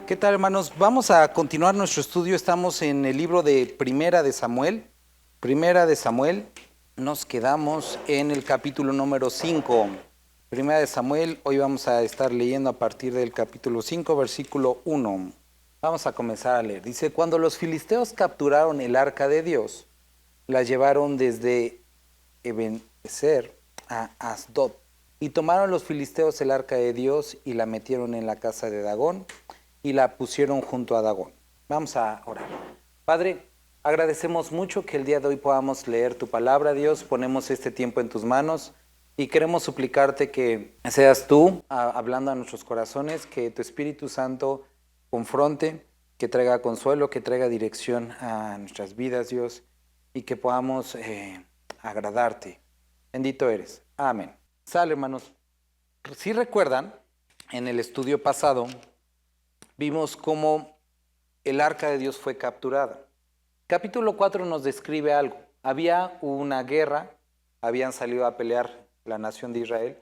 ¿Qué tal, hermanos? Vamos a continuar nuestro estudio. Estamos en el libro de Primera de Samuel. Primera de Samuel. Nos quedamos en el capítulo número 5. Primera de Samuel. Hoy vamos a estar leyendo a partir del capítulo 5, versículo 1. Vamos a comenzar a leer. Dice: cuando los filisteos capturaron el arca de Dios, la llevaron desde Ebenezer a Asdod. Y tomaron los filisteos el arca de Dios y la metieron en la casa de Dagón y la pusieron junto a Dagón. Vamos a orar. Padre, agradecemos mucho que el día de hoy podamos leer tu palabra, Dios. Ponemos este tiempo en tus manos y queremos suplicarte que seas tú hablando a nuestros corazones, que tu Espíritu Santo confronte, que traiga consuelo, que traiga dirección a nuestras vidas, Dios, y que podamos agradarte. Bendito eres. Amén. Sale, hermanos. Si recuerdan, en el estudio pasado vimos cómo el arca de Dios fue capturada. Capítulo 4 nos describe algo. Había una guerra, habían salido a pelear la nación de Israel,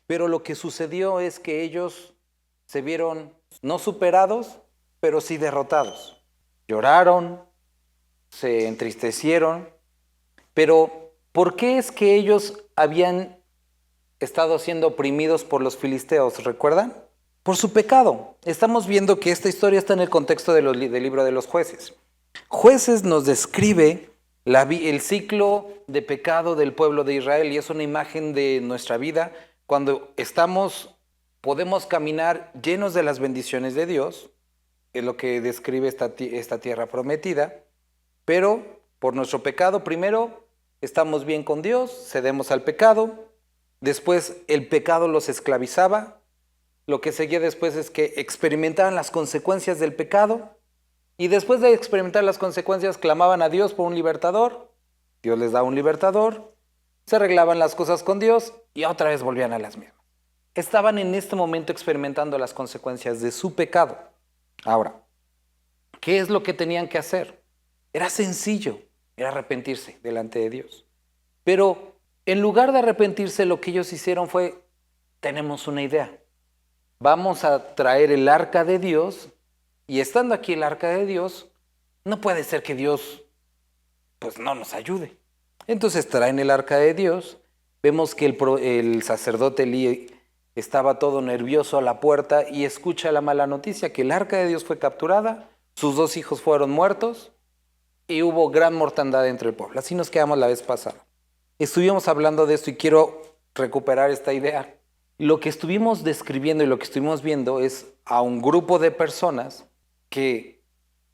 pero lo que sucedió es que ellos se vieron no superados, pero sí derrotados. Lloraron, se entristecieron, pero ¿por qué es que ellos habían estado siendo oprimidos por los filisteos? ¿Recuerdan? Por su pecado. Estamos viendo que esta historia está en el contexto del libro de los Jueces. Jueces nos describe el ciclo de pecado del pueblo de Israel y es una imagen de nuestra vida cuando podemos caminar llenos de las bendiciones de Dios, es lo que describe esta tierra prometida, pero por nuestro pecado primero estamos bien con Dios, cedemos al pecado, después el pecado los esclavizaba. Lo que seguía después es que experimentaban las consecuencias del pecado y después de experimentar las consecuencias clamaban a Dios por un libertador. Dios les da un libertador, se arreglaban las cosas con Dios y otra vez volvían a las mismas. Estaban en este momento experimentando las consecuencias de su pecado. Ahora, ¿qué es lo que tenían que hacer? Era sencillo, era arrepentirse delante de Dios. Pero en lugar de arrepentirse, lo que ellos hicieron fue: tenemos una idea. Vamos a traer el arca de Dios y estando aquí el arca de Dios, no puede ser que Dios pues no nos ayude. Entonces traen el arca de Dios, vemos que el sacerdote Elí estaba todo nervioso a la puerta y escucha la mala noticia que el arca de Dios fue capturada, sus 2 hijos fueron muertos y hubo gran mortandad entre el pueblo. Así nos quedamos la vez pasada. Estuvimos hablando de esto y quiero recuperar esta idea. Lo que estuvimos describiendo y lo que estuvimos viendo es a un grupo de personas que,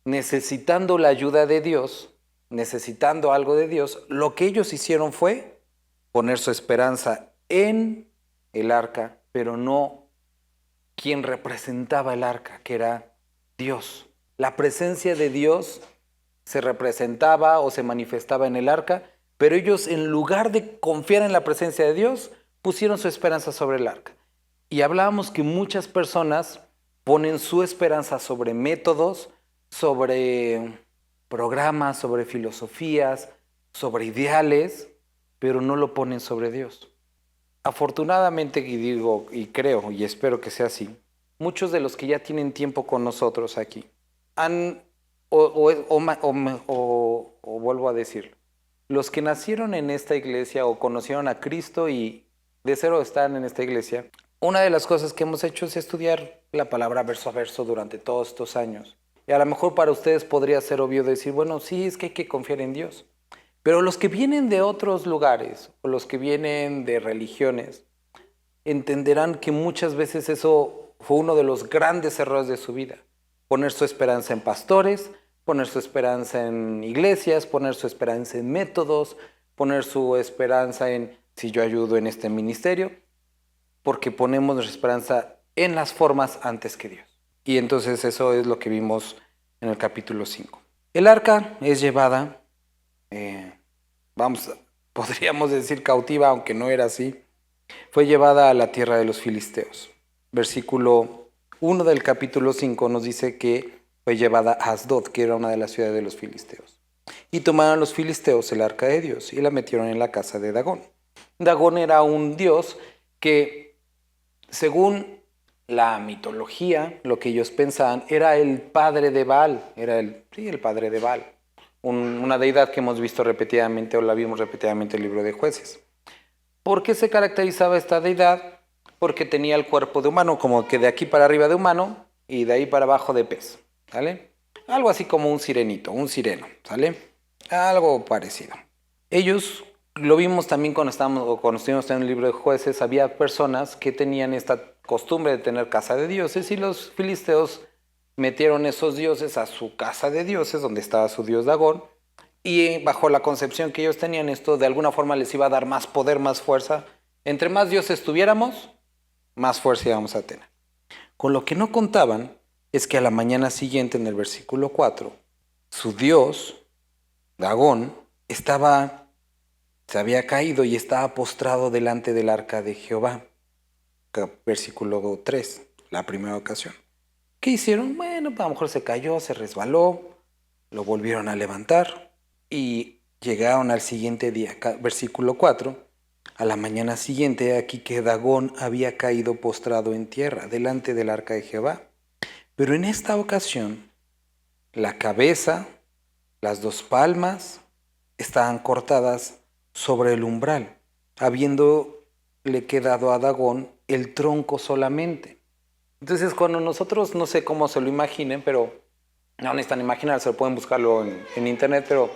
necesitando la ayuda de Dios, necesitando algo de Dios, lo que ellos hicieron fue poner su esperanza en el arca, pero no quien representaba el arca, que era Dios. La presencia de Dios se representaba o se manifestaba en el arca, pero ellos, en lugar de confiar en la presencia de Dios, pusieron su esperanza sobre el arca. Y hablábamos que muchas personas ponen su esperanza sobre métodos, sobre programas, sobre filosofías, sobre ideales, pero no lo ponen sobre Dios. Afortunadamente, y digo, y creo, y espero que sea así, muchos de los que ya tienen tiempo con nosotros aquí vuelvo a decirlo, los que nacieron en esta iglesia o conocieron a Cristo y de cero están en esta iglesia, una de las cosas que hemos hecho es estudiar la palabra verso a verso durante todos estos años. Y a lo mejor para ustedes podría ser obvio decir, bueno, sí, es que hay que confiar en Dios. Pero los que vienen de otros lugares o los que vienen de religiones entenderán que muchas veces eso fue uno de los grandes errores de su vida. Poner su esperanza en pastores, poner su esperanza en iglesias, poner su esperanza en métodos, poner su esperanza en si yo ayudo en este ministerio, porque ponemos nuestra esperanza en las formas antes que Dios. Y entonces eso es lo que vimos en el capítulo 5. El arca es llevada, podríamos decir cautiva, aunque no era así, fue llevada a la tierra de los filisteos. Versículo 1 del capítulo 5 nos dice que fue llevada a Asdod, que era una de las ciudades de los filisteos. Y tomaron los filisteos el arca de Dios y la metieron en la casa de Dagón. Dagón era un dios que Según la mitología, lo que ellos pensaban era el padre de Baal, era el padre de Baal, una deidad que hemos visto repetidamente o la vimos repetidamente en el libro de Jueces. ¿Por qué se caracterizaba esta deidad? Porque tenía el cuerpo de humano, como que de aquí para arriba de humano y de ahí para abajo de pez, ¿sale? Algo así como un sirenito, un sireno, ¿sale? Algo parecido. Ellos lo vimos también cuando estuvimos en el libro de Jueces, había personas que tenían esta costumbre de tener casa de dioses y los filisteos metieron esos dioses a su casa de dioses, donde estaba su dios Dagón, y bajo la concepción que ellos tenían esto, de alguna forma les iba a dar más poder, más fuerza. Entre más dioses tuviéramos, más fuerza íbamos a tener. Con lo que no contaban es que a la mañana siguiente, en el versículo 4, su dios, Dagón, se había caído y estaba postrado delante del arca de Jehová. Versículo 3, la primera ocasión. ¿Qué hicieron? Bueno, a lo mejor se cayó, se resbaló, lo volvieron a levantar y llegaron al siguiente día. Versículo 4, a la mañana siguiente, aquí que Dagón había caído postrado en tierra delante del arca de Jehová. Pero en esta ocasión, la cabeza, las dos palmas, estaban cortadas sobre el umbral, habiéndole quedado a Dagón el tronco solamente. Entonces, cuando nosotros, no sé cómo se lo imaginen, pero no necesitan imaginarse, pueden buscarlo en internet, pero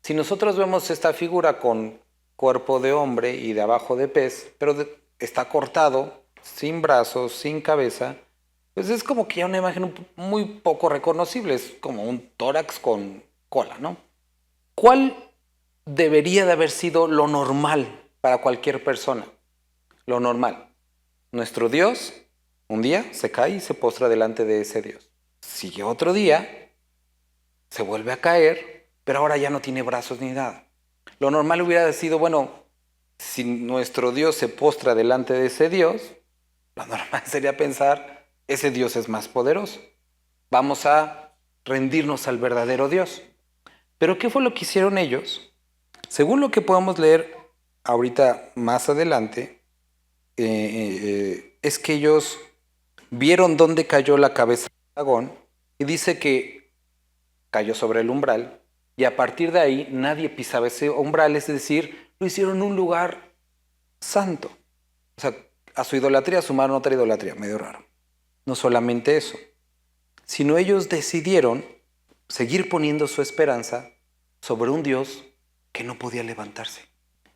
si nosotros vemos esta figura con cuerpo de hombre y de abajo de pez, pero está cortado, sin brazos, sin cabeza, pues es como que ya una imagen muy poco reconocible, es como un tórax con cola, ¿no? ¿Cuál debería de haber sido lo normal para cualquier persona? Lo normal. Nuestro Dios un día se cae y se postra delante de ese Dios. Sigue otro día, se vuelve a caer, pero ahora ya no tiene brazos ni nada. Lo normal hubiera sido, bueno, si nuestro Dios se postra delante de ese Dios, lo normal sería pensar, ese Dios es más poderoso. Vamos a rendirnos al verdadero Dios. Pero ¿qué fue lo que hicieron ellos? Según lo que podemos leer ahorita más adelante, es que ellos vieron dónde cayó la cabeza del dragón y dice que cayó sobre el umbral y a partir de ahí nadie pisaba ese umbral, es decir, lo hicieron un lugar santo. O sea, a su idolatría sumaron otra idolatría, medio raro. No solamente eso, sino ellos decidieron seguir poniendo su esperanza sobre un Dios que no podía levantarse.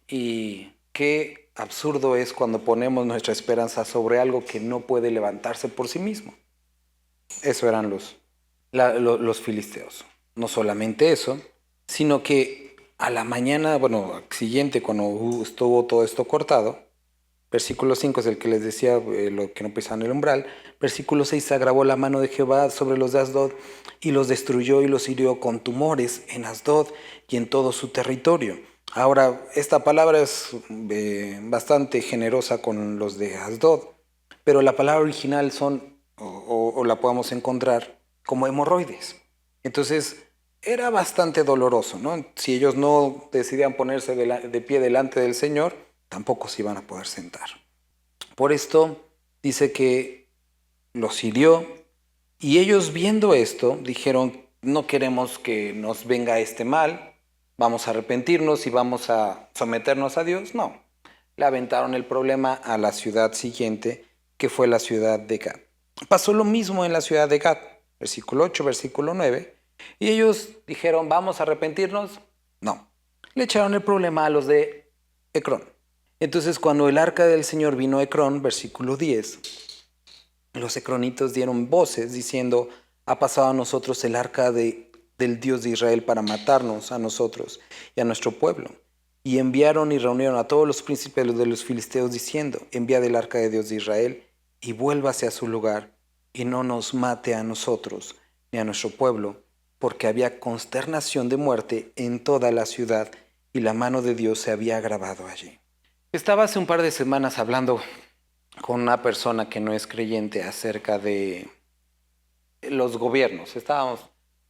Y qué absurdo es cuando ponemos nuestra esperanza sobre algo que no puede levantarse por sí mismo. Eso eran los filisteos. No solamente eso, sino que a la mañana, siguiente, cuando estuvo todo esto cortado, versículo 5 es el que les decía lo que no pisaban el umbral. Versículo 6, se agravó la mano de Jehová sobre los de Asdod y los destruyó y los hirió con tumores en Asdod y en todo su territorio. Ahora, esta palabra es bastante generosa con los de Asdod, pero la palabra original o la podemos encontrar como hemorroides. Entonces, era bastante doloroso, ¿no? Si ellos no decidían ponerse de pie delante del Señor, tampoco se iban a poder sentar. Por esto dice que los hirió y ellos viendo esto dijeron, no queremos que nos venga este mal, vamos a arrepentirnos y vamos a someternos a Dios. No, le aventaron el problema a la ciudad siguiente, que fue la ciudad de Gad. Pasó lo mismo en la ciudad de Gad, versículo 8, versículo 9, y ellos dijeron, vamos a arrepentirnos. No, le echaron el problema a los de Ecrón. Entonces, cuando el arca del Señor vino a Ecrón, versículo 10, los ecronitos dieron voces diciendo, ha pasado a nosotros el arca del Dios de Israel para matarnos a nosotros y a nuestro pueblo. Y enviaron y reunieron a todos los príncipes de los filisteos diciendo, enviad el arca de Dios de Israel y vuélvase a su lugar y no nos mate a nosotros ni a nuestro pueblo, porque había consternación de muerte en toda la ciudad y la mano de Dios se había agravado allí. Estaba hace un par de semanas hablando con una persona que no es creyente acerca de los gobiernos. Estábamos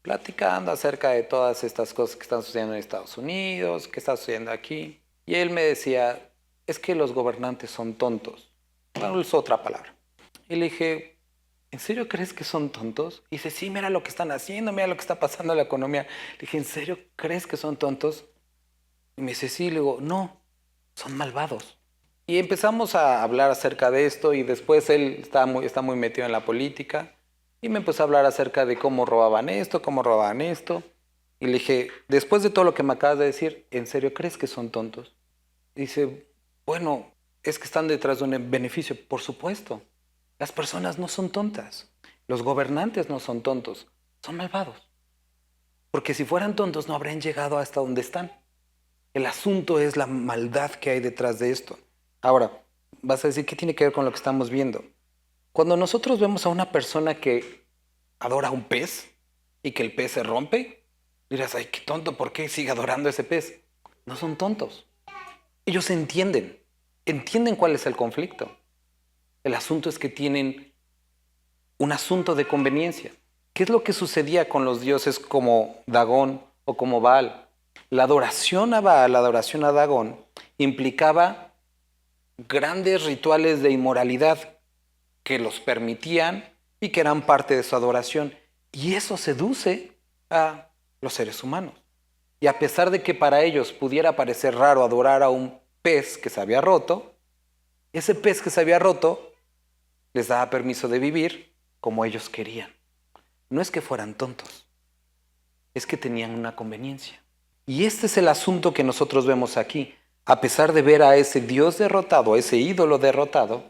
platicando acerca de todas estas cosas que están sucediendo en Estados Unidos, que está sucediendo aquí. Y él me decía, es que los gobernantes son tontos. Bueno, usó otra palabra. Y le dije, ¿en serio crees que son tontos? Y dice, sí, mira lo que están haciendo, mira lo que está pasando en la economía. Le dije, ¿en serio crees que son tontos? Y me dice, sí. Le digo, no, son malvados. Y empezamos a hablar acerca de esto y después él está muy metido en la política y me empezó a hablar acerca de cómo robaban esto, cómo robaban esto. Y le dije, después de todo lo que me acabas de decir, ¿en serio crees que son tontos? Y dice, bueno, es que están detrás de un beneficio. Por supuesto, las personas no son tontas, los gobernantes no son tontos, son malvados. Porque si fueran tontos no habrían llegado hasta donde están. El asunto es la maldad que hay detrás de esto. Ahora, vas a decir, ¿qué tiene que ver con lo que estamos viendo? Cuando nosotros vemos a una persona que adora a un pez y que el pez se rompe, dirás, ay, qué tonto, ¿por qué sigue adorando a ese pez? No son tontos. Ellos entienden cuál es el conflicto. El asunto es que tienen un asunto de conveniencia. ¿Qué es lo que sucedía con los dioses como Dagón o como Baal? La adoración a Baal, la adoración a Dagón, implicaba grandes rituales de inmoralidad que los permitían y que eran parte de su adoración. Y eso seduce a los seres humanos. Y a pesar de que para ellos pudiera parecer raro adorar a un pez que se había roto, ese pez que se había roto les daba permiso de vivir como ellos querían. No es que fueran tontos, es que tenían una conveniencia. Y este es el asunto que nosotros vemos aquí. A pesar de ver a ese Dios derrotado, a ese ídolo derrotado,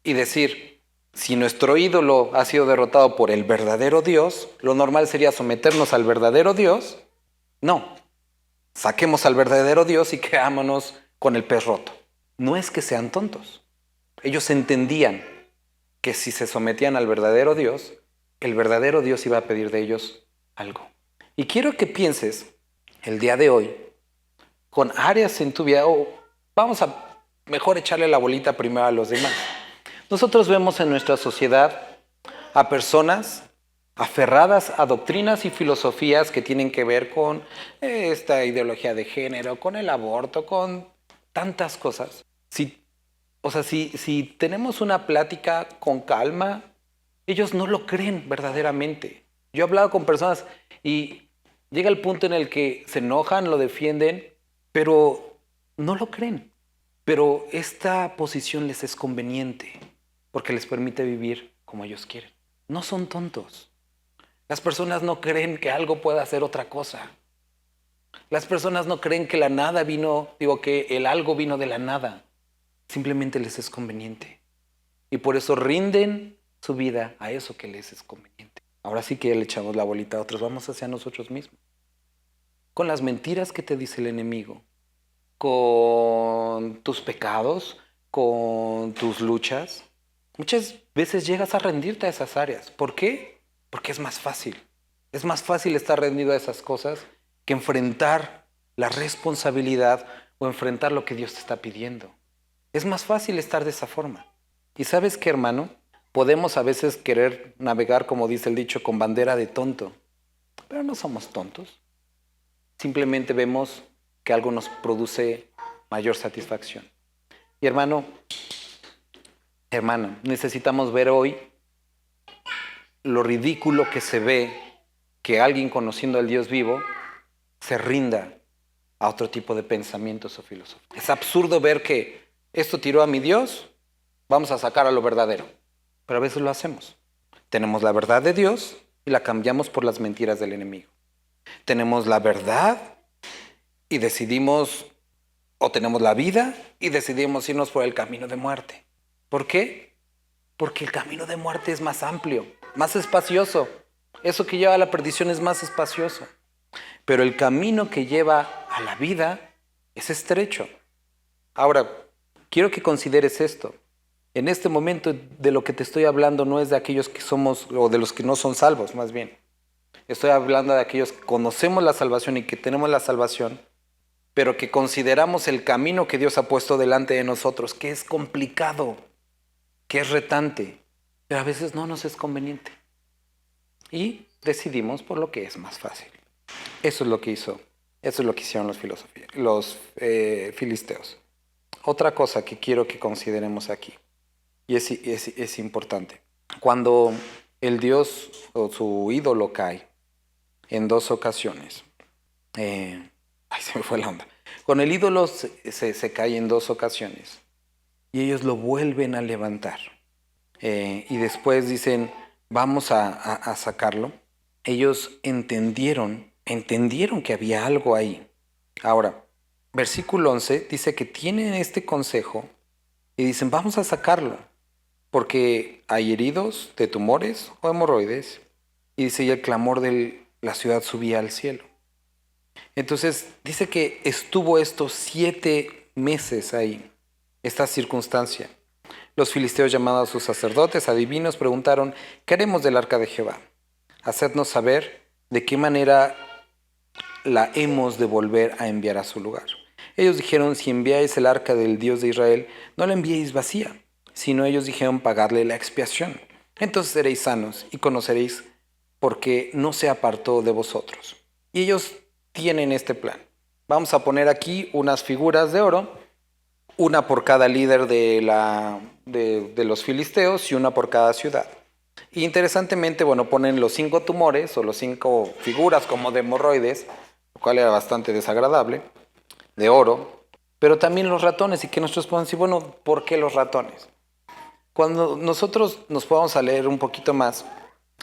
y decir, si nuestro ídolo ha sido derrotado por el verdadero Dios, lo normal sería someternos al verdadero Dios. No, saquemos al verdadero Dios y quedámonos con el pez roto. No es que sean tontos. Ellos entendían que si se sometían al verdadero Dios, el verdadero Dios iba a pedir de ellos algo. Y quiero que pienses el día de hoy con áreas en tu vida, o vamos a mejor echarle la bolita primero a los demás. Nosotros vemos en nuestra sociedad a personas aferradas a doctrinas y filosofías que tienen que ver con esta ideología de género, con el aborto, con tantas cosas. Si tenemos una plática con calma, ellos no lo creen verdaderamente. Yo he hablado con personas y llega el punto en el que se enojan, lo defienden, pero no lo creen. Pero esta posición les es conveniente porque les permite vivir como ellos quieren. No son tontos. Las personas no creen que algo pueda hacer otra cosa. Las personas no creen que la nada que el algo vino de la nada. Simplemente les es conveniente. Y por eso rinden su vida a eso que les es conveniente. Ahora sí que le echamos la bolita a otros, vamos hacia nosotros mismos. Con las mentiras que te dice el enemigo, con tus pecados, con tus luchas, muchas veces llegas a rendirte a esas áreas. ¿Por qué? Porque es más fácil. Es más fácil estar rendido a esas cosas que enfrentar la responsabilidad o enfrentar lo que Dios te está pidiendo. Es más fácil estar de esa forma. ¿Y sabes qué, hermano? Podemos a veces querer navegar, como dice el dicho, con bandera de tonto. Pero no somos tontos. Simplemente vemos que algo nos produce mayor satisfacción. Y hermano, hermana, necesitamos ver hoy lo ridículo que se ve que alguien conociendo al Dios vivo se rinda a otro tipo de pensamientos o filosofías. Es absurdo ver que esto tiró a mi Dios, vamos a sacar a lo verdadero. Pero a veces lo hacemos. Tenemos la verdad de Dios y la cambiamos por las mentiras del enemigo. Tenemos la verdad y decidimos, o tenemos la vida y decidimos irnos por el camino de muerte. ¿Por qué? Porque el camino de muerte es más amplio, más espacioso. Eso que lleva a la perdición es más espacioso. Pero el camino que lleva a la vida es estrecho. Ahora, quiero que consideres esto. En este momento de lo que te estoy hablando no es de aquellos que somos, o de los que no son salvos, más bien. Estoy hablando de aquellos que conocemos la salvación y que tenemos la salvación, pero que consideramos el camino que Dios ha puesto delante de nosotros, que es complicado, que es retante, pero a veces no nos es conveniente. Y decidimos por lo que es más fácil. Eso es lo que hicieron los filisteos. Otra cosa que quiero que consideremos aquí. Y es importante. Cuando el dios o su ídolo cae en 2 ocasiones, se me fue la onda. Con el ídolo se cae en 2 ocasiones y ellos lo vuelven a levantar. Y después dicen, vamos a sacarlo. Ellos entendieron que había algo ahí. Ahora, versículo 11 dice que tienen este consejo y dicen, vamos a sacarlo, porque hay heridos de tumores o hemorroides. Y dice, y el clamor de la ciudad subía al cielo. Entonces, dice que estuvo estos 7 meses ahí, esta circunstancia. Los filisteos, llamados a sus sacerdotes, adivinos, preguntaron, ¿qué haremos del arca de Jehová? Hacednos saber de qué manera la hemos de volver a enviar a su lugar. Ellos dijeron, si enviáis el arca del Dios de Israel, no la enviéis vacía, sino ellos dijeron, pagadle la expiación. Entonces seréis sanos y conoceréis por qué no se apartó de vosotros. Y ellos tienen este plan. Vamos a poner aquí unas figuras de oro, una por cada líder de los filisteos y una por cada ciudad. Y interesantemente, ponen los 5 tumores o los 5 figuras como de hemorroides, lo cual era bastante desagradable, de oro, pero también los ratones. Y que nosotros podemos decir, ¿por qué los ratones? Cuando nosotros nos podamos a leer un poquito más,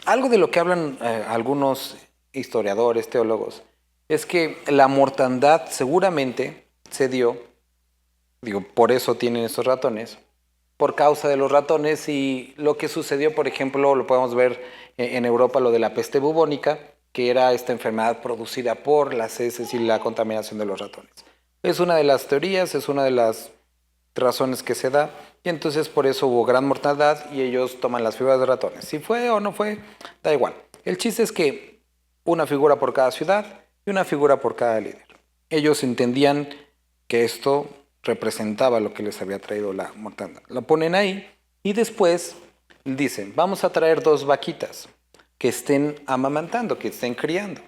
algo de lo que hablan algunos historiadores, teólogos, es que la mortandad seguramente se dio, por eso tienen estos ratones, por causa de los ratones. Y lo que sucedió, por ejemplo, lo podemos ver en Europa, lo de la peste bubónica, que era esta enfermedad producida por las heces y la contaminación de los ratones. Es una de las teorías, es una de las razones que se da, y entonces por eso hubo gran mortandad y ellos toman las figuras de ratones. Si fue o no fue, da igual. El chiste es que una figura por cada ciudad y una figura por cada líder. Ellos entendían que esto representaba lo que les había traído la mortandad. La ponen ahí y después dicen, vamos a traer 2 vaquitas que estén amamantando, que estén criando,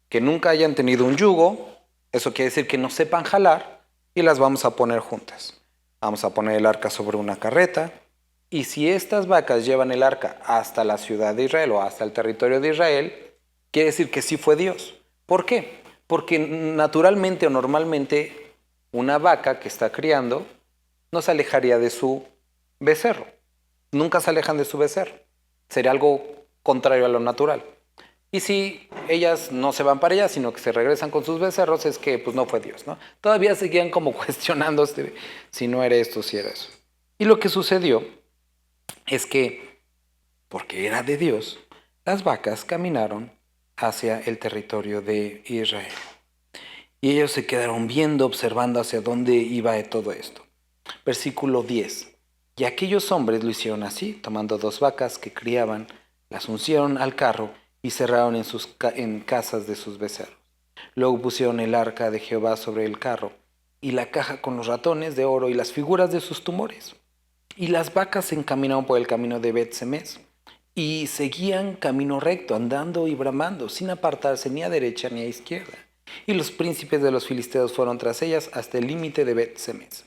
que nunca hayan tenido un yugo, eso quiere decir que no sepan jalar, y las vamos a poner juntas. Vamos a poner el arca sobre una carreta, y si estas vacas llevan el arca hasta la ciudad de Israel o hasta el territorio de Israel, quiere decir que sí fue Dios. ¿Por qué? Porque naturalmente o normalmente una vaca que está criando no se alejaría de su becerro. Nunca se alejan de su becerro. Sería algo contrario a lo natural. Y si ellas no se van para allá, sino que se regresan con sus becerros, es que no fue Dios, ¿no? Todavía seguían como cuestionándose si no era esto, si era eso. Y lo que sucedió es que, porque era de Dios, las vacas caminaron hacia el territorio de Israel. Y ellos se quedaron viendo, observando hacia dónde iba todo esto. Versículo 10. Y aquellos hombres lo hicieron así, tomando 2 vacas que criaban, las uncieron al carro y cerraron en casas de sus becerros. Luego pusieron el arca de Jehová sobre el carro y la caja con los ratones de oro y las figuras de sus tumores. Y las vacas se encaminaron por el camino de Bet-Semes y seguían camino recto, andando y bramando, sin apartarse ni a derecha ni a izquierda. Y los príncipes de los filisteos fueron tras ellas hasta el límite de Bet-Semes.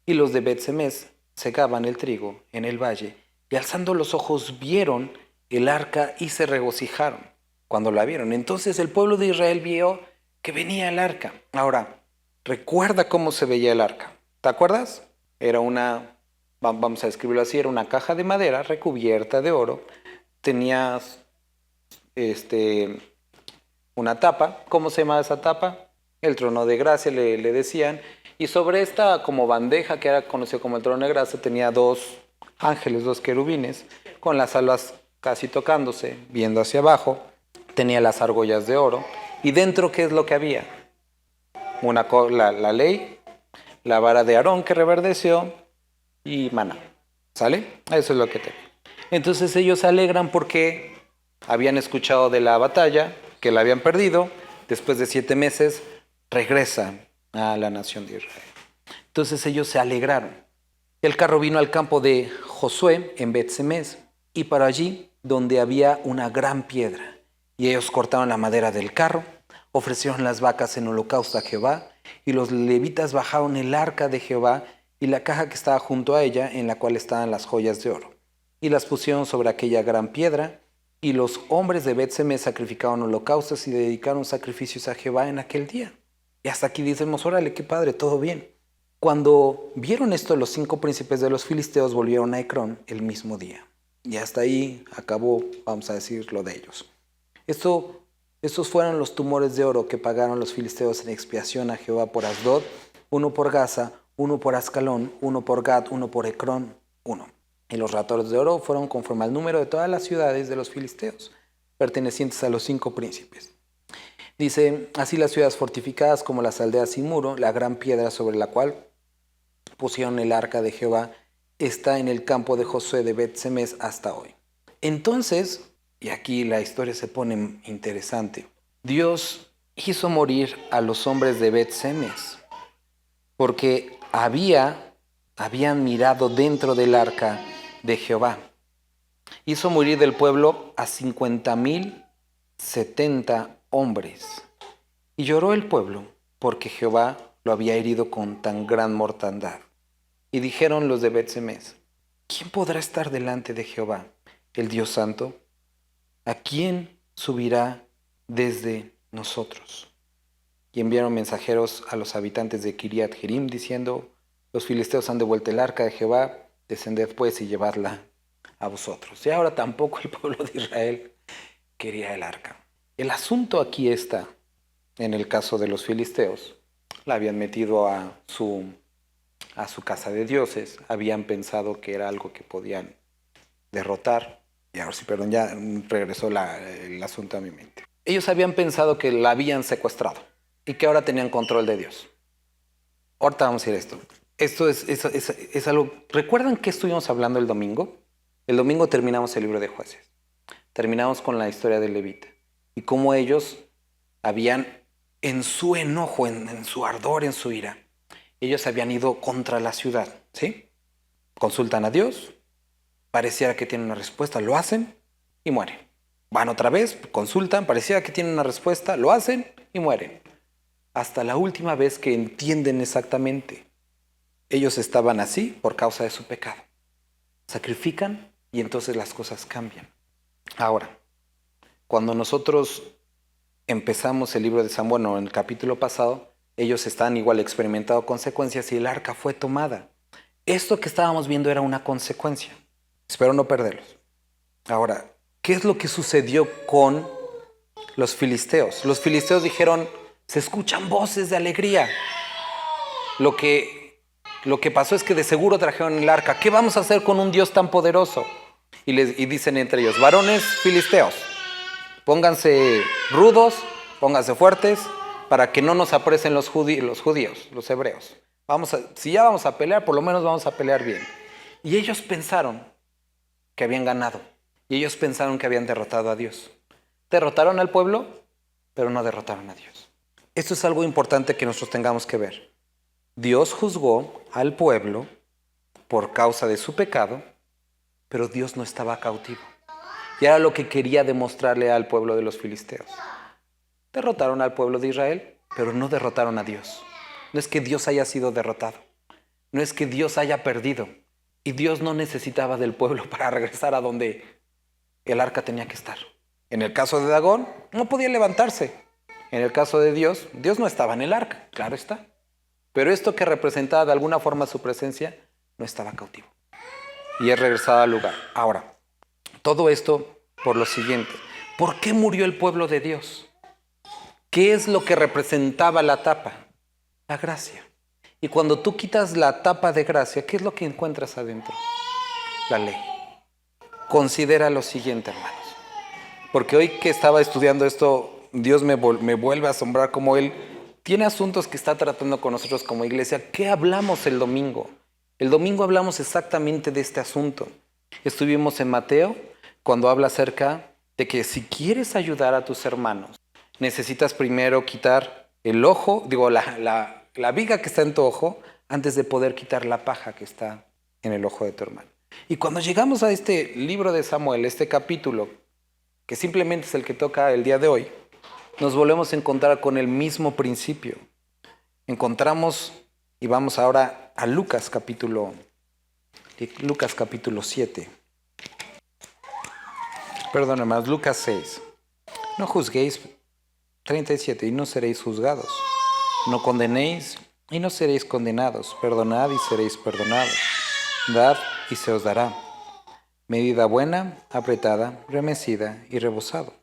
Y los de Bet-Semes segaban el trigo en el valle, y alzando los ojos vieron el arca y se regocijaron cuando la vieron. Entonces el pueblo de Israel vio que venía el arca. Ahora, recuerda cómo se veía el arca. ¿Te acuerdas? Era vamos a describirlo así, era una caja de madera recubierta de oro. Tenía una tapa. ¿Cómo se llama esa tapa? El trono de gracia le decían. Y sobre esta como bandeja que era conocido como el trono de gracia tenía 2 ángeles, 2 querubines, con las alas casi tocándose, viendo hacia abajo. Tenía las argollas de oro. ¿Y dentro qué es lo que había? La ley, la vara de Aarón que reverdeció y maná. ¿Sale? Eso es lo que tenía. Entonces ellos se alegran porque habían escuchado de la batalla, que la habían perdido. Después de 7 meses regresan a la nación de Israel. Entonces ellos se alegraron. El carro vino al campo de Josué en Bet-Semes y para allí donde había una gran piedra. Y ellos cortaron la madera del carro, ofrecieron las vacas en holocausto a Jehová, y los levitas bajaron el arca de Jehová y la caja que estaba junto a ella, en la cual estaban las joyas de oro. Y las pusieron sobre aquella gran piedra, y los hombres de Bet-Semes sacrificaron holocaustos y dedicaron sacrificios a Jehová en aquel día. Y hasta aquí decimos, órale, qué padre, todo bien. Cuando vieron esto, los 5 príncipes de los filisteos volvieron a Ecrón el mismo día. Y hasta ahí acabó, vamos a decir, lo de ellos. Estos fueron los tumores de oro que pagaron los filisteos en expiación a Jehová por Asdod, uno por Gaza, uno por Ascalón, uno por Gat, uno por Ecrón, uno. Y los ratones de oro fueron conforme al número de todas las ciudades de los filisteos, pertenecientes a los 5 príncipes. Dice, así las ciudades fortificadas como las aldeas sin muro, la gran piedra sobre la cual pusieron el arca de Jehová, está en el campo de Josué de Bet-Semes hasta hoy. Entonces, y aquí la historia se pone interesante, Dios hizo morir a los hombres de Bet-Semes porque habían mirado dentro del arca de Jehová. Hizo morir del pueblo a 50,070 hombres. Y lloró el pueblo porque Jehová lo había herido con tan gran mortandad. Y dijeron los de Bet-Semes, ¿quién podrá estar delante de Jehová, el Dios Santo? ¿A quién subirá desde nosotros? Y enviaron mensajeros a los habitantes de Kiriat Jearim, diciendo, los filisteos han devuelto el arca de Jehová, descended pues y llevadla a vosotros. Y ahora tampoco el pueblo de Israel quería el arca. El asunto aquí está, en el caso de los filisteos, la habían metido a su casa de dioses, habían pensado que era algo que podían derrotar. Y ahora sí, perdón, ya regresó el asunto a mi mente. Ellos habían pensado que la habían secuestrado y que ahora tenían control de Dios. Ahorita vamos a ir a esto. Esto es algo... ¿Recuerdan qué estuvimos hablando el domingo? El domingo terminamos el libro de Jueces. Terminamos con la historia de Levita y cómo ellos habían, en su enojo, en su ardor, en su ira, ellos habían ido contra la ciudad, ¿sí? Consultan a Dios, pareciera que tienen una respuesta, lo hacen y mueren. Van otra vez, consultan, pareciera que tienen una respuesta, lo hacen y mueren. Hasta la última vez que entienden exactamente. Ellos estaban así por causa de su pecado. Sacrifican y entonces las cosas cambian. Ahora, cuando nosotros empezamos el libro de Samuel, en el capítulo pasado, ellos están igual experimentando consecuencias y el arca fue tomada. Esto que estábamos viendo era una consecuencia. Espero no perderlos. Ahora, ¿qué es lo que sucedió con los filisteos? Los filisteos dijeron, se escuchan voces de alegría. Lo que pasó es que de seguro trajeron el arca. ¿Qué vamos a hacer con un Dios tan poderoso? Y dicen entre ellos, varones filisteos, pónganse rudos, pónganse fuertes, para que no nos apresen los judíos, los hebreos. Si ya vamos a pelear, por lo menos vamos a pelear bien. Y ellos pensaron que habían ganado. Y ellos pensaron que habían derrotado a Dios. Derrotaron al pueblo, pero no derrotaron a Dios. Esto es algo importante que nosotros tengamos que ver. Dios juzgó al pueblo por causa de su pecado, pero Dios no estaba cautivo. Y era lo que quería demostrarle al pueblo de los filisteos. Derrotaron al pueblo de Israel, pero no derrotaron a Dios. No es que Dios haya sido derrotado. No es que Dios haya perdido. Y Dios no necesitaba del pueblo para regresar a donde el arca tenía que estar. En el caso de Dagón, no podía levantarse. En el caso de Dios, Dios no estaba en el arca, claro está. Pero esto que representaba de alguna forma su presencia, no estaba cautivo. Y es regresado al lugar. Ahora, todo esto por lo siguiente. ¿Por qué murió el pueblo de Dios? ¿Qué es lo que representaba la tapa? La gracia. Y cuando tú quitas la tapa de gracia, ¿qué es lo que encuentras adentro? La ley. Considera lo siguiente, hermanos. Porque hoy que estaba estudiando esto, Dios me vuelve a asombrar como Él tiene asuntos que está tratando con nosotros como iglesia. ¿Qué hablamos el domingo? El domingo hablamos exactamente de este asunto. Estuvimos en Mateo cuando habla acerca de que si quieres ayudar a tus hermanos, necesitas primero quitar el ojo, la viga que está en tu ojo, antes de poder quitar la paja que está en el ojo de tu hermano. Y cuando llegamos a este libro de Samuel, este capítulo, que simplemente es el que toca el día de hoy, nos volvemos a encontrar con el mismo principio. Encontramos Y vamos ahora a Lucas capítulo 7. Perdón, hermanos, Lucas 6. No juzguéis, 37, y no seréis juzgados. No condenéis, y no seréis condenados. Perdonad, y seréis perdonados. Dad, y se os dará. Medida buena, apretada, remecida y rebosado.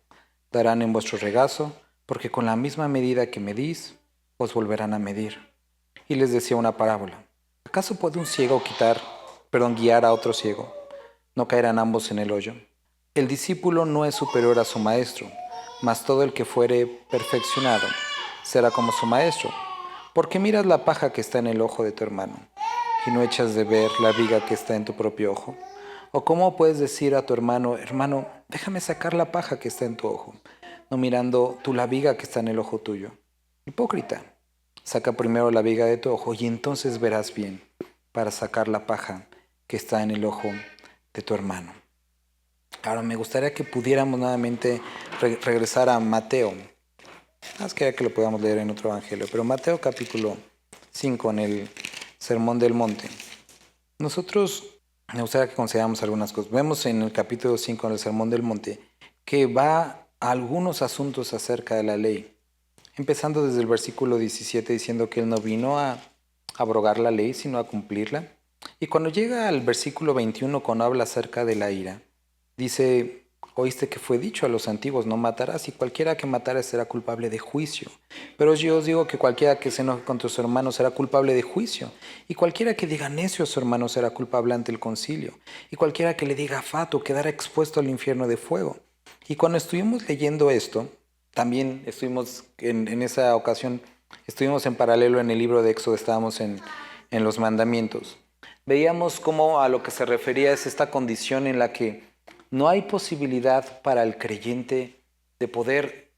Darán en vuestro regazo, porque con la misma medida que medís, os volverán a medir. Y les decía una parábola. ¿Acaso puede un ciego guiar a otro ciego? ¿No caerán ambos en el hoyo? El discípulo no es superior a su maestro, mas todo el que fuere perfeccionado será como su maestro. Porque miras la paja que está en el ojo de tu hermano, y no echas de ver la viga que está en tu propio ojo. ¿O cómo puedes decir a tu hermano, hermano, déjame sacar la paja que está en tu ojo, no mirando tú la viga que está en el ojo tuyo? Hipócrita, saca primero la viga de tu ojo y entonces verás bien para sacar la paja que está en el ojo de tu hermano. Ahora me gustaría que pudiéramos nuevamente regresar a Mateo. Más quería que lo podamos leer en otro evangelio, pero Mateo capítulo 5 en el Sermón del Monte. Nosotros me gustaría que consideráramos algunas cosas. Vemos en el capítulo 5 en el Sermón del Monte que va a algunos asuntos acerca de la ley. Empezando desde el versículo 17 diciendo que él no vino a abrogar la ley, sino a cumplirla. Y cuando llega al versículo 21, cuando habla acerca de la ira, dice, oíste que fue dicho a los antiguos, no matarás, y cualquiera que matara será culpable de juicio. Pero yo os digo que cualquiera que se enoje contra su hermano será culpable de juicio, y cualquiera que diga necio a su hermano será culpable ante el concilio, y cualquiera que le diga fato quedará expuesto al infierno de fuego. Y cuando estuvimos leyendo esto, también estuvimos en esa ocasión, estuvimos en paralelo en el libro de Éxodo, estábamos en los mandamientos. Veíamos cómo a lo que se refería es esta condición en la que no hay posibilidad para el creyente de poder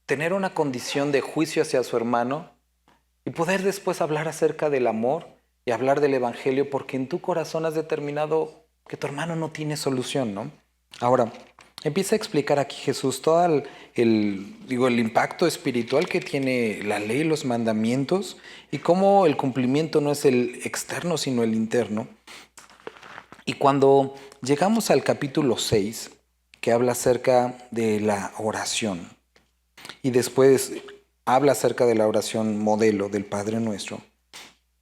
tener una condición de juicio hacia su hermano y poder después hablar acerca del amor y hablar del evangelio, porque en tu corazón has determinado que tu hermano no tiene solución, ¿no? Ahora, empieza a explicar aquí Jesús todo el impacto espiritual que tiene la ley, los mandamientos, y cómo el cumplimiento no es el externo, sino el interno. Y cuando llegamos al capítulo 6, que habla acerca de la oración, y después habla acerca de la oración modelo del Padre Nuestro,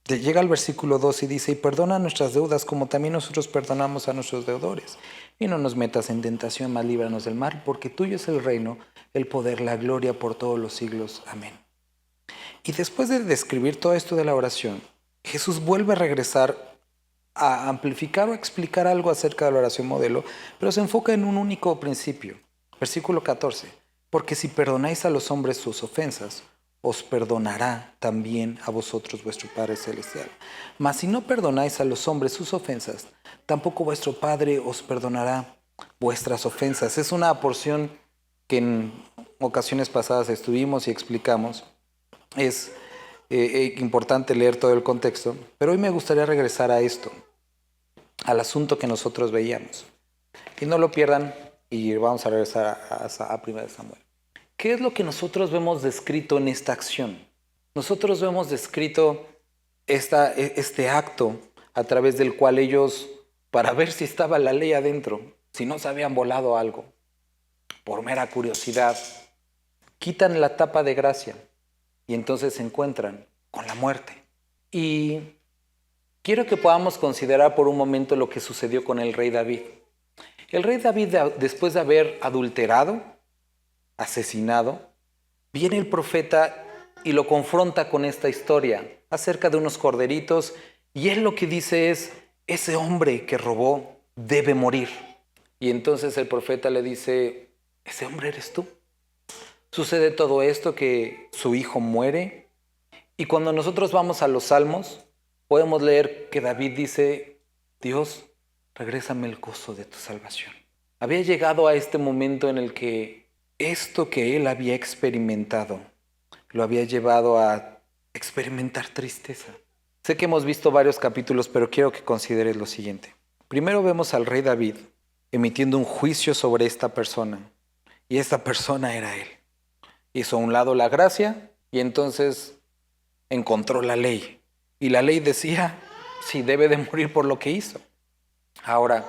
llega al versículo 2 y dice, y perdona nuestras deudas como también nosotros perdonamos a nuestros deudores. Y no nos metas en tentación, mas líbranos del mal, porque tuyo es el reino, el poder, la gloria por todos los siglos. Amén. Y después de describir todo esto de la oración, Jesús vuelve a regresar a amplificar o a explicar algo acerca de la oración modelo, pero se enfoca en un único principio. Versículo 14. Porque si perdonáis a los hombres sus ofensas, os perdonará también a vosotros vuestro Padre Celestial. Mas si no perdonáis a los hombres sus ofensas, tampoco vuestro Padre os perdonará vuestras ofensas. Es una porción que en ocasiones pasadas estuvimos y explicamos. Es importante leer todo el contexto, pero hoy me gustaría regresar a esto, al asunto que nosotros veíamos. Y no lo pierdan y vamos a regresar a 1 Samuel. ¿Qué es lo que nosotros vemos descrito en esta acción? Nosotros vemos descrito este acto a través del cual ellos, para ver si estaba la ley adentro, si no se habían volado algo, por mera curiosidad, quitan la tapa de gracia y entonces se encuentran con la muerte. Y quiero que podamos considerar por un momento lo que sucedió con el rey David. El rey David, después de haber adulterado, asesinado, viene el profeta y lo confronta con esta historia acerca de unos corderitos, y él lo que dice es, ese hombre que robó debe morir. Y entonces el profeta le dice, ese hombre eres tú. Sucede todo esto, que su hijo muere, y cuando nosotros vamos a los Salmos, podemos leer que David dice, Dios, regrésame el gozo de tu salvación. Había llegado a este momento en el que esto que él había experimentado, lo había llevado a experimentar tristeza. Sé que hemos visto varios capítulos, pero quiero que consideres lo siguiente. Primero vemos al rey David emitiendo un juicio sobre esta persona, y esta persona era él. Hizo a un lado la gracia y entonces encontró la ley. Y la ley decía, sí, debe de morir por lo que hizo. Ahora,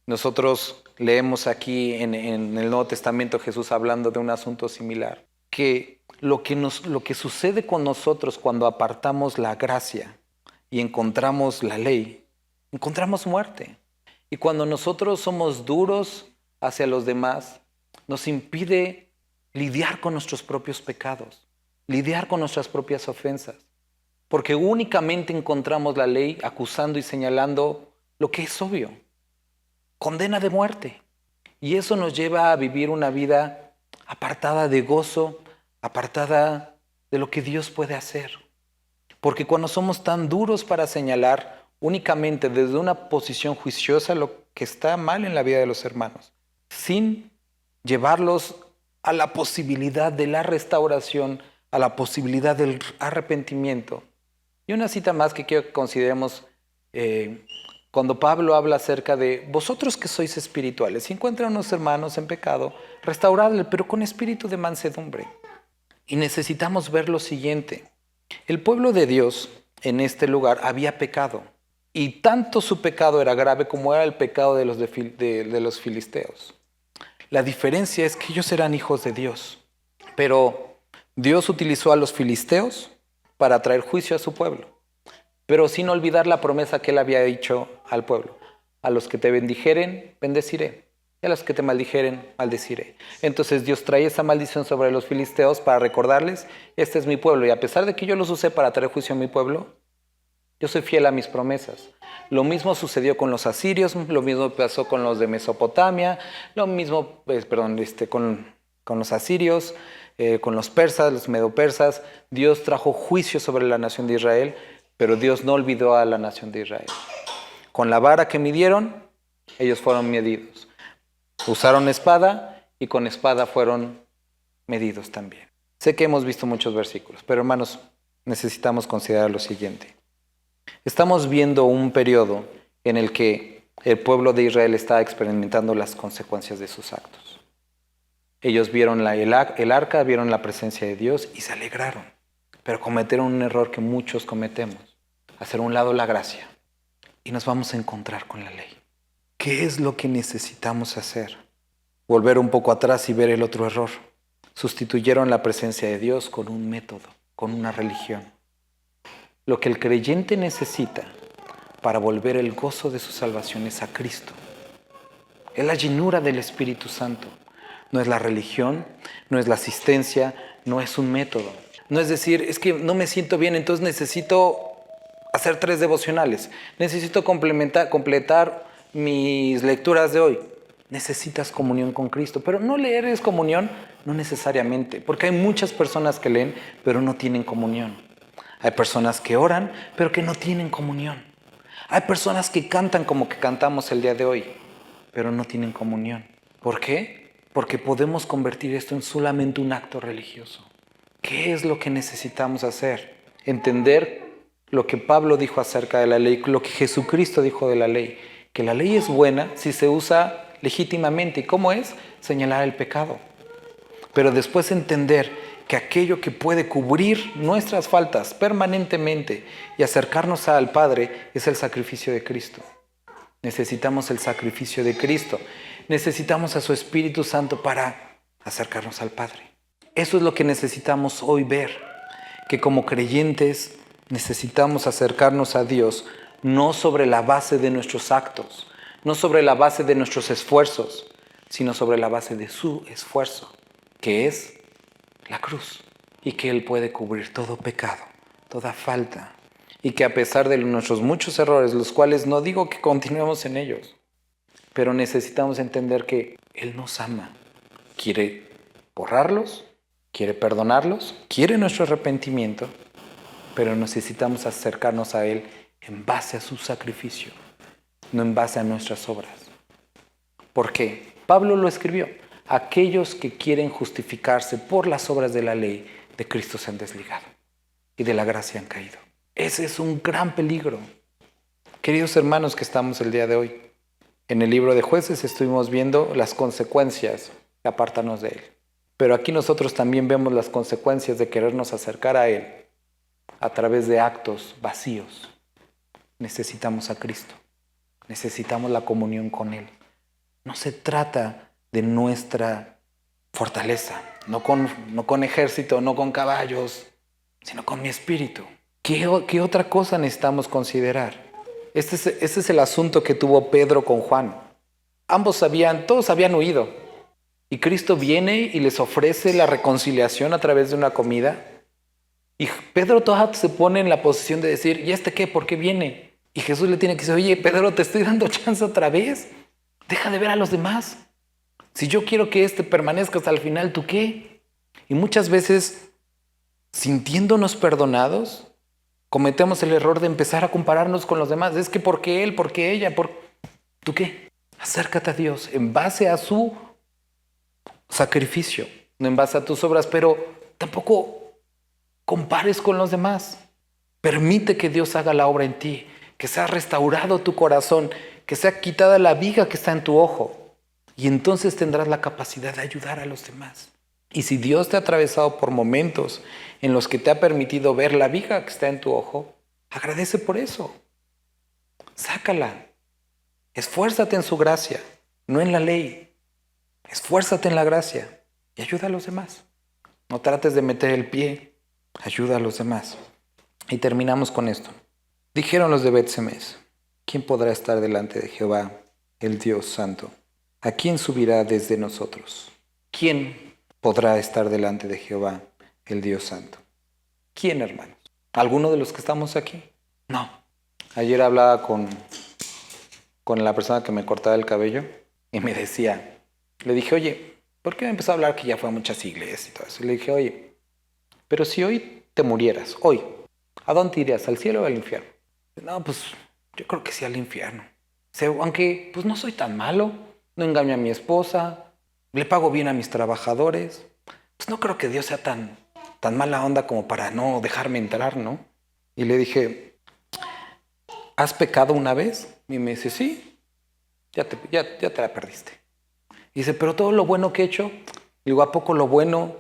nosotros leemos aquí en el Nuevo Testamento Jesús hablando de un asunto similar, que lo que sucede con nosotros cuando apartamos la gracia y encontramos la ley, encontramos muerte. Y cuando nosotros somos duros hacia los demás, nos impide lidiar con nuestros propios pecados, lidiar con nuestras propias ofensas, porque únicamente encontramos la ley acusando y señalando lo que es obvio, condena de muerte. Y eso nos lleva a vivir una vida apartada de gozo, apartada de lo que Dios puede hacer. Porque cuando somos tan duros para señalar únicamente desde una posición juiciosa lo que está mal en la vida de los hermanos, sin llevarlos a la posibilidad de la restauración, a la posibilidad del arrepentimiento. Y una cita más que quiero que consideremos cuando Pablo habla acerca de vosotros que sois espirituales, si encuentran unos hermanos en pecado, restauradle, pero con espíritu de mansedumbre. Y necesitamos ver lo siguiente. El pueblo de Dios en este lugar había pecado. Y tanto su pecado era grave como era el pecado de los filisteos. La diferencia es que ellos eran hijos de Dios. Pero Dios utilizó a los filisteos para traer juicio a su pueblo. Pero sin olvidar la promesa que él había dicho al pueblo. A los que te bendijeren, bendeciré. Y a los que te maldijeren, maldeciré. Entonces Dios trae esa maldición sobre los filisteos para recordarles, este es mi pueblo. Y a pesar de que yo los usé para traer juicio a mi pueblo, yo soy fiel a mis promesas. Lo mismo sucedió con los asirios, lo mismo pasó con los de Mesopotamia, lo mismo, con los asirios, con los persas, los medopersas. Dios trajo juicio sobre la nación de Israel, pero Dios no olvidó a la nación de Israel. Con la vara que midieron, ellos fueron medidos. Usaron espada y con espada fueron medidos también. Sé que hemos visto muchos versículos, pero hermanos, necesitamos considerar lo siguiente. Estamos viendo un periodo en el que el pueblo de Israel está experimentando las consecuencias de sus actos. Ellos vieron el arca, vieron la presencia de Dios y se alegraron, pero cometieron un error que muchos cometemos, hacer a un lado la gracia, y nos vamos a encontrar con la ley. ¿Qué es lo que necesitamos hacer? Volver un poco atrás y ver el otro error. Sustituyeron la presencia de Dios con un método, con una religión. Lo que el creyente necesita para volver el gozo de su salvación es a Cristo. Es la llenura del Espíritu Santo. No es la religión, no es la asistencia, no es un método. No es decir, es que no me siento bien, entonces necesito hacer 3 devocionales. Necesito completar mis lecturas de hoy. Necesitas comunión con Cristo, pero no leer es comunión, no necesariamente, porque hay muchas personas que leen, pero no tienen comunión. Hay personas que oran, pero que no tienen comunión. Hay personas que cantan como que cantamos el día de hoy, pero no tienen comunión. ¿Por qué? Porque podemos convertir esto en solamente un acto religioso. ¿Qué es lo que necesitamos hacer? Entender lo que Pablo dijo acerca de la ley, lo que Jesucristo dijo de la ley, que la ley es buena si se usa legítimamente. ¿Y cómo es? Señalar el pecado. Pero después entender que aquello que puede cubrir nuestras faltas permanentemente y acercarnos al Padre es el sacrificio de Cristo. Necesitamos el sacrificio de Cristo. Necesitamos a su Espíritu Santo para acercarnos al Padre. Eso es lo que necesitamos hoy ver, que como creyentes necesitamos acercarnos a Dios no sobre la base de nuestros actos, no sobre la base de nuestros esfuerzos, sino sobre la base de su esfuerzo, que es la cruz, y que Él puede cubrir todo pecado, toda falta, y que a pesar de nuestros muchos errores, los cuales no digo que continuemos en ellos, pero necesitamos entender que Él nos ama, quiere borrarlos, quiere perdonarlos, quiere nuestro arrepentimiento, pero necesitamos acercarnos a Él en base a su sacrificio, no en base a nuestras obras. ¿Por qué? Pablo lo escribió. Aquellos que quieren justificarse por las obras de la ley de Cristo se han desligado y de la gracia han caído. Ese es un gran peligro. Queridos hermanos que estamos el día de hoy, en el libro de Jueces estuvimos viendo las consecuencias de apartarnos de Él. Pero aquí nosotros también vemos las consecuencias de querernos acercar a Él a través de actos vacíos. Necesitamos a Cristo. Necesitamos la comunión con Él. No se trata de nuestra fortaleza, no con ejército, no con caballos, sino con mi espíritu. ¿Qué otra cosa necesitamos considerar? Este es el asunto que tuvo Pedro con Juan. Todos habían huido. Y Cristo viene y les ofrece la reconciliación a través de una comida. Y Pedro todavía se pone en la posición de decir, ¿y este qué? ¿Por qué viene? Y Jesús le tiene que decir, oye, Pedro, te estoy dando chance otra vez. Deja de ver a los demás. Si yo quiero que este permanezca hasta el final, ¿tú qué? Y muchas veces, sintiéndonos perdonados, cometemos el error de empezar a compararnos con los demás. Es que ¿por qué él? ¿Por qué ella? ¿Tú qué? Acércate a Dios en base a su sacrificio, no en base a tus obras, pero tampoco compares con los demás. Permite que Dios haga la obra en ti, que sea restaurado tu corazón, que sea quitada la viga que está en tu ojo. Y entonces tendrás la capacidad de ayudar a los demás. Y si Dios te ha atravesado por momentos en los que te ha permitido ver la viga que está en tu ojo, agradece por eso. Sácala. Esfuérzate en su gracia, no en la ley. Esfuérzate en la gracia y ayuda a los demás. No trates de meter el pie, ayuda a los demás. Y terminamos con esto. Dijeron los de Bet-Semes, ¿quién podrá estar delante de Jehová, el Dios Santo? ¿A quién subirá desde nosotros? ¿Quién podrá estar delante de Jehová, el Dios Santo? ¿Quién, hermanos? ¿Alguno de los que estamos aquí? No. Ayer hablaba con la persona que me cortaba el cabello y me decía, le dije, oye, ¿por qué me empezó a hablar que ya fue a muchas iglesias y todo eso? Y le dije, oye, pero si hoy te murieras, hoy, ¿a dónde irías? ¿Al cielo o al infierno? No, pues yo creo que sí al infierno. Aunque pues no soy tan malo, no engaño a mi esposa, le pago bien a mis trabajadores, pues no creo que Dios sea tan mala onda como para no dejarme entrar, ¿no? Y le dije, ¿has pecado una vez? Y me dice, sí, ya te la perdiste. Y dice, pero todo lo bueno que he hecho, digo, ¿a poco lo bueno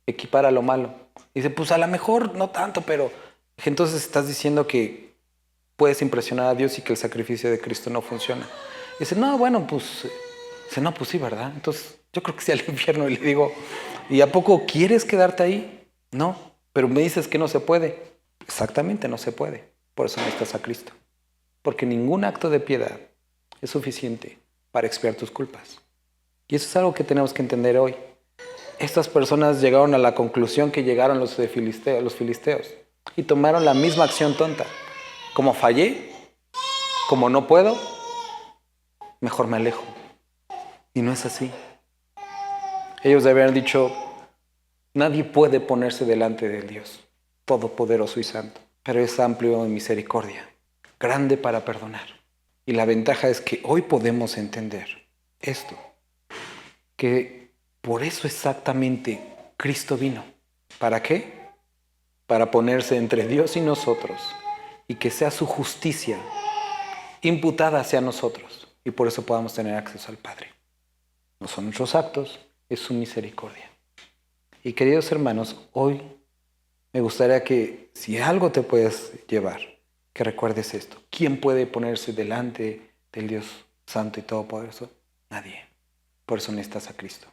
equipara a lo malo? Y dice, pues a lo mejor no tanto, pero entonces estás diciendo que puedes impresionar a Dios y que el sacrificio de Cristo no funciona. Y dice, no, bueno, pues sí, ¿verdad? Entonces yo creo que sí al infierno. Y le digo, ¿y a poco quieres quedarte ahí? No, pero me dices que no se puede. Exactamente, no se puede. Por eso necesitas a Cristo. Porque ningún acto de piedad es suficiente para expiar tus culpas. Y eso es algo que tenemos que entender hoy. Estas personas llegaron a la conclusión que llegaron los filisteos y tomaron la misma acción tonta. Como fallé, como no puedo, mejor me alejo. Y no es así. Ellos deben haber dicho, nadie puede ponerse delante de Dios, todopoderoso y santo, pero es amplio en misericordia, grande para perdonar. Y la ventaja es que hoy podemos entender esto, que por eso exactamente Cristo vino. ¿Para qué? Para ponerse entre Dios y nosotros y que sea su justicia imputada hacia nosotros y por eso podamos tener acceso al Padre. No son nuestros actos, es su misericordia. Y queridos hermanos, hoy me gustaría que si algo te puedes llevar, que recuerdes esto. ¿Quién puede ponerse delante del Dios Santo y Todopoderoso? Nadie. Por eso necesitas a Cristo.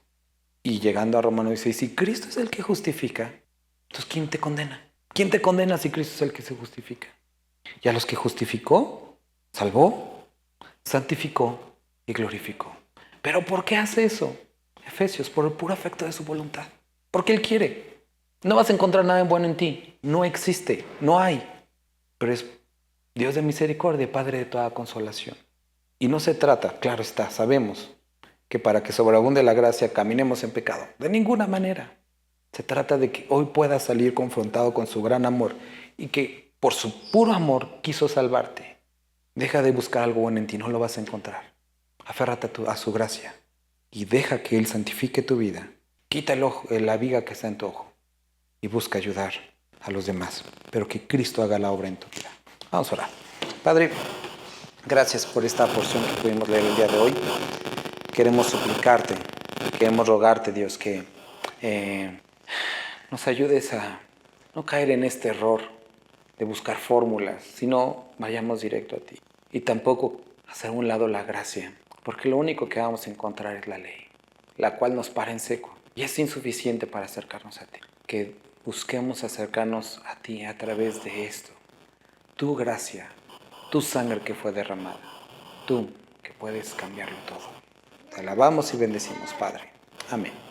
Y llegando a Romanos dice, si Cristo es el que justifica, entonces ¿quién te condena? ¿Quién te condena si Cristo es el que se justifica? Y a los que justificó, salvó, santificó y glorificó. ¿Pero por qué hace eso? Efesios, por el puro afecto de su voluntad. Porque Él quiere. No vas a encontrar nada bueno en ti. No existe, no hay. Pero es Dios de misericordia, Padre de toda consolación. Y no se trata, claro está, sabemos que para que sobreabunde la gracia caminemos en pecado. De ninguna manera. Se trata de que hoy puedas salir confrontado con su gran amor y que por su puro amor quiso salvarte. Deja de buscar algo bueno en ti, no lo vas a encontrar. Aférrate a su gracia y deja que Él santifique tu vida. Quita la viga que está en tu ojo y busca ayudar a los demás, pero que Cristo haga la obra en tu vida. Vamos a orar. Padre, gracias por esta porción que pudimos leer el día de hoy. Queremos suplicarte, queremos rogarte, Dios, que nos ayudes a no caer en este error de buscar fórmulas, sino vayamos directo a ti. Y tampoco hacer a un lado la gracia, porque lo único que vamos a encontrar es la ley, la cual nos para en seco y es insuficiente para acercarnos a ti. Que busquemos acercarnos a ti a través de esto. Tu gracia, tu sangre que fue derramada, tú que puedes cambiarlo todo. Te alabamos y bendecimos, Padre. Amén.